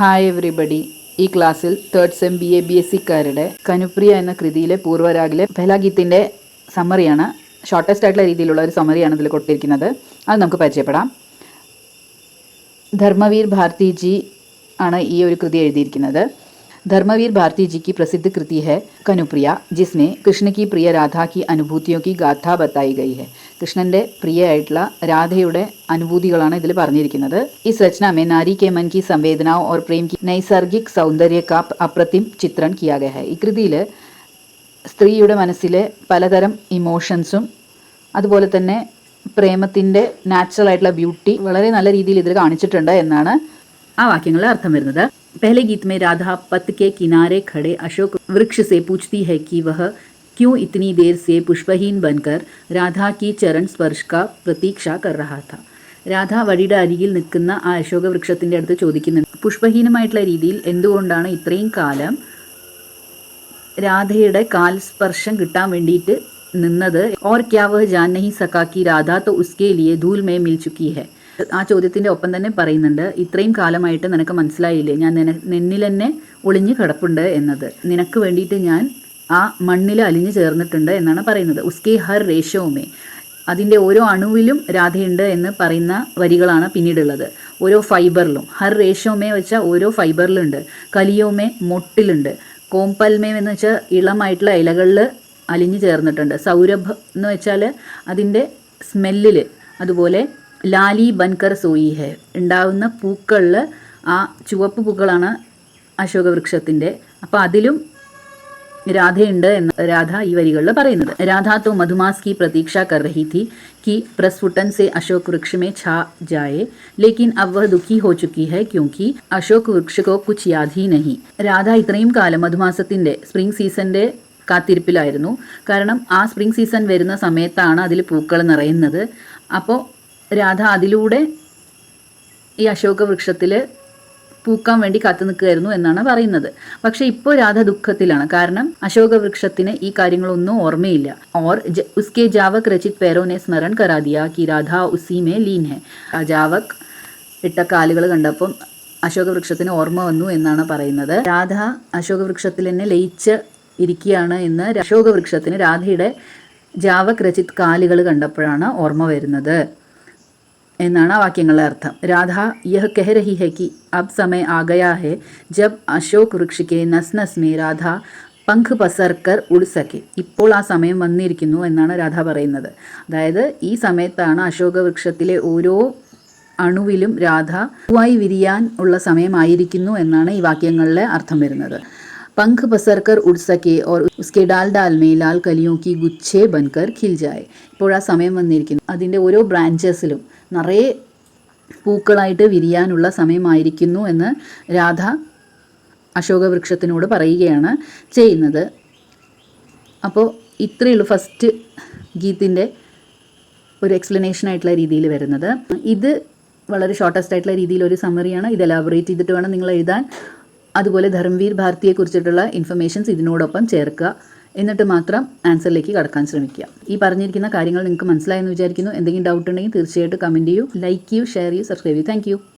Hi everybody. ഈ ക്ലാസ്സിൽ third sem BA BScക്കാരുടെ Kanupriya എന്ന കൃതിയിലെ പൂർവ്വരാഗിലെ പെഹ്ല ഗീത്തിൻ്റെ സമ്മറിയാണ്, ഷോർട്ടസ്റ്റ് ആയിട്ടുള്ള രീതിയിലുള്ള ഒരു സമ്മറിയാണ് ഇതിൽ കൊടുത്തിരിക്കുന്നത്. അത് നമുക്ക് പരിചയപ്പെടാം. ധർമ്മവീർ ഭാരതിജി ആണ് ഈ ഒരു കൃതി എഴുതിയിരിക്കുന്നത്. धर्मवीर भारती जी की प्रसिद्ध कृति है कनुप्रिया, जिसमें कृष्ण की प्रिय राधा की अनुभूतियों की गाथा बताई गई है. കൃഷ്ണൻ്റെ പ്രിയയായിട്ടുള്ള രാധയുടെ അനുഭൂതികളാണ് ഇതിൽ പറഞ്ഞിരിക്കുന്നത്. इस रचना में नारी के मन की संवेदनाओं और प्रेम की नैसर्गिक सौंदर्य का अप्रतिम चित्रण किया गया है. ഈ കൃതിയിൽ സ്ത്രീയുടെ മനസ്സിലെ പലതരം ഇമോഷൻസും അതുപോലെ തന്നെ പ്രേമത്തിൻ്റെ നാച്ചുറൽ ആയിട്ടുള്ള ബ്യൂട്ടി വളരെ നല്ല രീതിയിൽ ഇതിൽ കാണിച്ചിട്ടുണ്ട് എന്നാണ് ആ വാക്യങ്ങളുടെ അർത്ഥം വരുന്നത്. पहले गीत में राधा पथ के किनारे खड़े अशोक वृक्ष से पूछती है कि वह क्यों इतनी देर से पुष्पहीन बनकर राधा की चरण स्पर्श का प्रतीक्षा कर रहा था. രാധ വഴിയുടെ അരികിൽ നിൽക്കുന്ന ആ അശോക വൃക്ഷത്തിൻ്റെ അടുത്ത് ചോദിക്കുന്നുണ്ട്, പുഷ്പഹീനമായിട്ടുള്ള രീതിയിൽ എന്തുകൊണ്ടാണ് ഇത്രയും കാലം രാധയുടെ കാൽ സ്പർശം കിട്ടാൻ വേണ്ടിയിട്ട് നിന്നത്. और क्या वह जान नहीं सका कि राधा तो उसके लिए धूल में मिल चुकी है. ആ ചോദ്യത്തിൻ്റെ ഒപ്പം തന്നെ പറയുന്നുണ്ട്, ഇത്രയും കാലമായിട്ട് നിനക്ക് മനസ്സിലായില്ലേ ഞാൻ നിന്നിൽ തന്നെ ഒളിഞ്ഞു കിടപ്പുണ്ട് എന്നത്. നിനക്ക് വേണ്ടിയിട്ട് ഞാൻ ആ മണ്ണിൽ അലിഞ്ഞു ചേർന്നിട്ടുണ്ട് എന്നാണ് പറയുന്നത്. ഉസ്കെ ഹർ രേഷവുമേ, അതിൻ്റെ ഓരോ അണുവിലും രാധയുണ്ട് എന്ന് പറയുന്ന വരികളാണ് പിന്നീടുള്ളത്. ഓരോ ഫൈബറിലും, ഹർ രേഷവുമേ വെച്ചാൽ ഓരോ ഫൈബറിലുണ്ട്. കലിയോമേ മൊട്ടിലുണ്ട്. കോമ്പൽമേ എന്ന് വെച്ചാൽ ഇളമായിട്ടുള്ള ഇലകളിൽ അലിഞ്ഞു ചേർന്നിട്ടുണ്ട്. സൗരഭ് എന്ന് വെച്ചാൽ അതിൻ്റെ സ്മെല്ലിൽ. അതുപോലെ ലാലി ബൻകർ സോയി ഹെ, ഉണ്ടാവുന്ന പൂക്കളിൽ ആ ചുവപ്പ് പൂക്കളാണ് അശോകവൃക്ഷത്തിൻ്റെ. അപ്പോൾ അതിലും രാധയുണ്ട് എന്ന് രാധ ഈ വരികളിൽ പറയുന്നത്. രാധ तो मधुमास की प्रतीक्षा कर रही थी कि प्रस्फुटन से अशोक वृक्ष में छा जाए, लेकिन अब वह दुखी हो चुकी है क्योंकि अशोक वृक्ष को कुछ याद ही नहीं. രാധ ഇത്രയും കാലം മധുമാസത്തിൻ്റെ സ്പ്രിംഗ് സീസണിൻ്റെ കാത്തിരിപ്പിലായിരുന്നു. കാരണം ആ സ്പ്രിംഗ് സീസൺ വരുന്ന സമയത്താണ് അതിൽ പൂക്കൾ നിറയുന്നത്. അപ്പോൾ രാധ അതിലൂടെ ഈ അശോക വൃക്ഷത്തിൽ പൂക്കാൻ വേണ്ടി കാത്തു നിൽക്കുകയായിരുന്നു എന്നാണ് പറയുന്നത്. പക്ഷെ ഇപ്പോൾ രാധ ദുഃഖത്തിലാണ്. കാരണം അശോക വൃക്ഷത്തിന് ഈ കാര്യങ്ങളൊന്നും ഓർമ്മയില്ല. और उसके जावक रचित पैरों ने स्मरण करा दिया कि राधा उसी में लीन है. ജാവക് ഇട്ട കാലുകൾ കണ്ടപ്പം അശോക വൃക്ഷത്തിന് ഓർമ്മ വന്നു എന്നാണ് പറയുന്നത്. രാധ അശോക വൃക്ഷത്തിൽ തന്നെ ലയിച്ച് ഇരിക്കുകയാണ് എന്ന് അശോക വൃക്ഷത്തിന് രാധയുടെ ജാവക് രചിത് കാലുകൾ കണ്ടപ്പോഴാണ് ഓർമ്മ വരുന്നത് എന്നാണ് ആ വാക്യങ്ങളുടെ അർത്ഥം. രാധ യഹ് കഹ രഹി ഹെ കി അബ് സമയ ആ ഗയാ ഹെ ജബ് അശോക് വൃക്ഷ കെ നസ് നസ് മേ രാധ പങ്ക് പസർക്കർ ഉഡ് സക്കെ. ഇപ്പോൾ ആ സമയം വന്നിരിക്കുന്നു എന്നാണ് രാധ പറയുന്നത്. അതായത് ഈ സമയത്താണ് അശോക വൃക്ഷത്തിലെ ഓരോ അണുവിലും രാധ പൂവായി വിരിയാൻ ഉള്ള സമയമായിരിക്കുന്നു എന്നാണ് ഈ വാക്യങ്ങളിലെ അർത്ഥം വരുന്നത്. पंख पसरकर उड़ सके और उसके डाल डाल में लाल कलियों की गुच्छे बनकर खिल जाए. ഇപ്പോൾ ആ സമയം വന്നിരിക്കുന്നു, അതിൻ്റെ ഓരോ ബ്രാഞ്ചസിലും നിറയെ പൂക്കളായിട്ട് വിരിയാനുള്ള സമയമായിരിക്കുന്നു എന്ന് രാധ അശോകവൃക്ഷത്തിനോട് പറയുകയാണ് ചെയ്യുന്നത്. അപ്പോൾ ഇത്രയേ ഉള്ളൂ ഫസ്റ്റ് ഗീത്തിൻ്റെ ഒരു എക്സ്പ്ലനേഷൻ ആയിട്ടുള്ള രീതിയിൽ വരുന്നത്. ഇത് വളരെ ഷോർട്ടസ്റ്റ് ആയിട്ടുള്ള രീതിയിൽ ഒരു സമ്മറിയാണ്. ഇത് എലാബറേറ്റ് ചെയ്തിട്ട് വേണം നിങ്ങൾ എഴുതാൻ. അതുപോലെ ധർമ്മവീർ ഭാരതിയെ കുറിച്ചിട്ടുള്ള ഇൻഫർമേഷൻസ് ഇതിനോടൊപ്പം ചേർക്കുക. എന്നിട്ട് മാത്രം ആൻസറിലേക്ക് കടക്കാൻ ശ്രമിക്കുക. ഈ പറഞ്ഞിരിക്കുന്ന കാര്യങ്ങൾ നിങ്ങൾക്ക് മനസ്സിലായെന്ന് വിചാരിക്കുന്നു. എന്തെങ്കിലും ഡൗട്ട് ഉണ്ടെങ്കിൽ തീർച്ചയായിട്ടും കമൻറ്റ് ചെയ്യൂ, ലൈക്ക് ചെയ്യൂ, ഷെയർ ചെയ്യൂ, സബ്സ്ക്രൈബ് ചെയ്യൂ. Thank you.